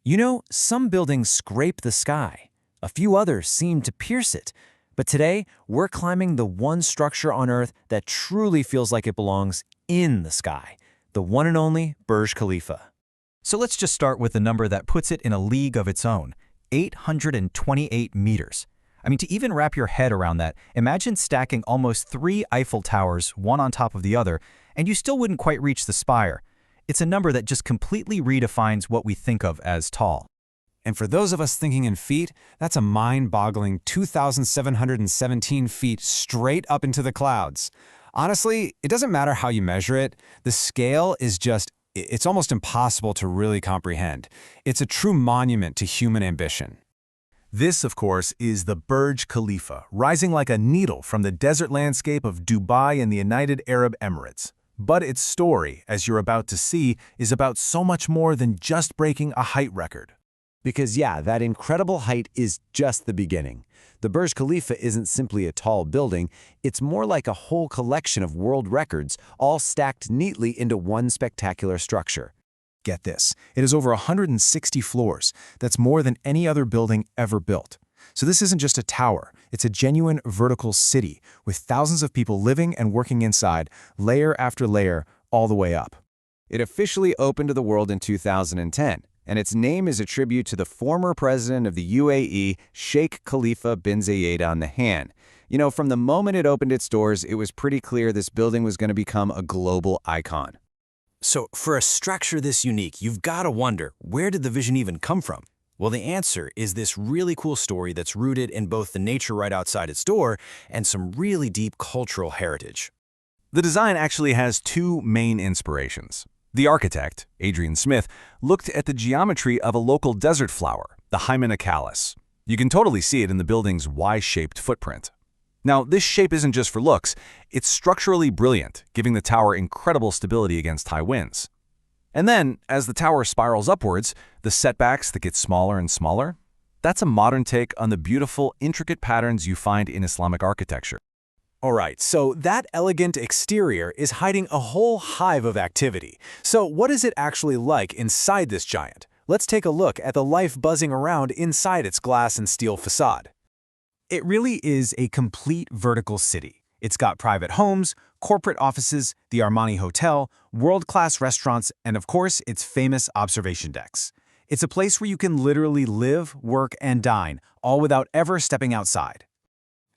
You know, some buildings scrape the sky. A few others seem to pierce it. But today, we're climbing the one structure on Earth that truly feels like it belongs in the sky, the one and only Burj Khalifa. So let's just start with the number that puts it in a league of its own, 828 meters. I mean, to even wrap your head around that, imagine stacking almost 3 Eiffel Towers, one on top of the other, and you still wouldn't quite reach the spire. It's a number that just completely redefines what we think of as tall. And for those of us thinking in feet, that's a mind-boggling 2,717 feet straight up into the clouds. Honestly, it doesn't matter how you measure it. The scale is it's almost impossible to really comprehend. It's a true monument to human ambition. This, of course, is the Burj Khalifa, rising like a needle from the desert landscape of Dubai in the United Arab Emirates. But its story, as you're about to see, is about so much more than just breaking a height record. Because yeah, that incredible height is just the beginning. The Burj Khalifa isn't simply a tall building, it's more like a whole collection of world records, all stacked neatly into one spectacular structure. Get this, it has over 160 floors. That's more than any other building ever built. So this isn't just a tower, it's a genuine vertical city, with thousands of people living and working inside, layer after layer, all the way up. It officially opened to the world in 2010. And its name is a tribute to the former president of the UAE, Sheikh Khalifa bin Zayed Al Nahyan. You know, from the moment it opened its doors, it was pretty clear this building was going to become a global icon. So for a structure this unique, you've got to wonder, where did the vision even come from? Well, the answer is this really cool story that's rooted in both the nature right outside its door and some really deep cultural heritage. The design actually has 2 main inspirations. The architect, Adrian Smith, looked at the geometry of a local desert flower, the Hymenocalyx. You can totally see it in the building's Y-shaped footprint. Now, this shape isn't just for looks, it's structurally brilliant, giving the tower incredible stability against high winds. And then, as the tower spirals upwards, the setbacks that get smaller and smaller, that's a modern take on the beautiful, intricate patterns you find in Islamic architecture. All right, so that elegant exterior is hiding a whole hive of activity. So what is it actually like inside this giant? Let's take a look at the life buzzing around inside its glass and steel facade. It really is a complete vertical city. It's got private homes, corporate offices, the Armani Hotel, world-class restaurants, and of course, its famous observation decks. It's a place where you can literally live, work, and dine, all without ever stepping outside.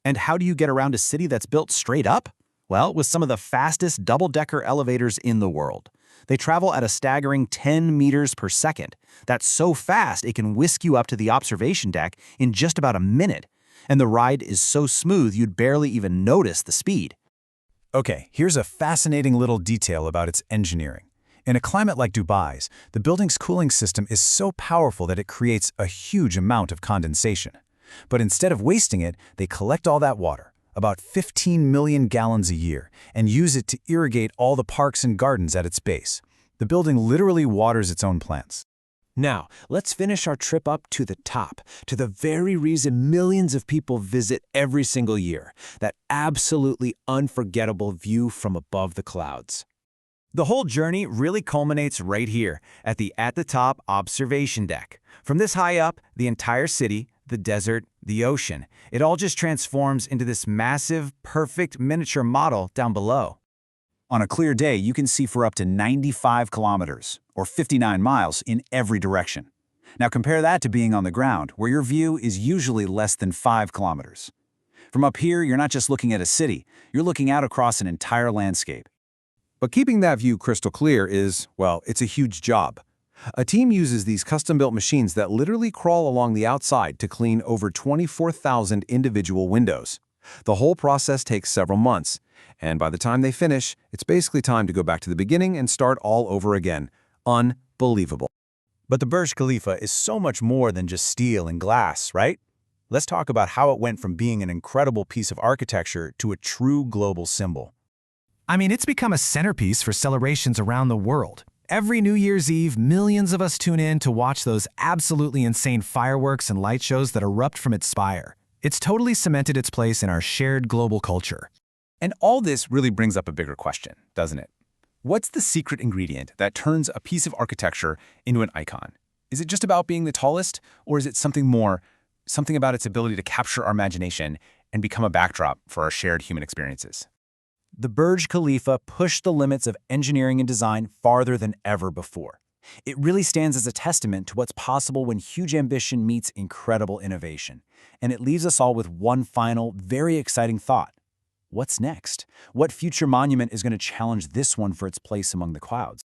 And how do you get around a city that's built straight up? Well, with some of the fastest double-decker elevators in the world. They travel at a staggering 10 meters per second. That's so fast it can whisk you up to the observation deck in just about a minute. And the ride is so smooth you'd barely even notice the speed. Okay, here's a fascinating little detail about its engineering. In a climate like Dubai's, the building's cooling system is so powerful that it creates a huge amount of condensation. But instead of wasting it, they collect all that water, about 15 million gallons a year, and use it to irrigate all the parks and gardens at its base. The building literally waters its own plants. Now, let's finish our trip up to the top, to the very reason millions of people visit every single year, that absolutely unforgettable view from above the clouds. The whole journey really culminates right here, at the top observation deck. From this high up, the entire city, the desert, the ocean, it all just transforms into this massive, perfect miniature model down below. On a clear day, you can see for up to 95 kilometers, or 59 miles, in every direction. Now compare that to being on the ground, where your view is usually less than 5 kilometers. From up here, you're not just looking at a city, you're looking out across an entire landscape. But keeping that view crystal clear is, well, it's a huge job. A team uses these custom-built machines that literally crawl along the outside to clean over 24,000 individual windows. The whole process takes several months, and by the time they finish, it's basically time to go back to the beginning and start all over again. Unbelievable. But the Burj Khalifa is so much more than just steel and glass, right? Let's talk about how it went from being an incredible piece of architecture to a true global symbol. I mean, it's become a centerpiece for celebrations around the world. Every New Year's Eve, millions of us tune in to watch those absolutely insane fireworks and light shows that erupt from its spire. It's totally cemented its place in our shared global culture. And all this really brings up a bigger question, doesn't it? What's the secret ingredient that turns a piece of architecture into an icon? Is it just about being the tallest, or is it something more, something about its ability to capture our imagination and become a backdrop for our shared human experiences? The Burj Khalifa pushed the limits of engineering and design farther than ever before. It really stands as a testament to what's possible when huge ambition meets incredible innovation. And it leaves us all with one final, very exciting thought. What's next? What future monument is going to challenge this one for its place among the clouds?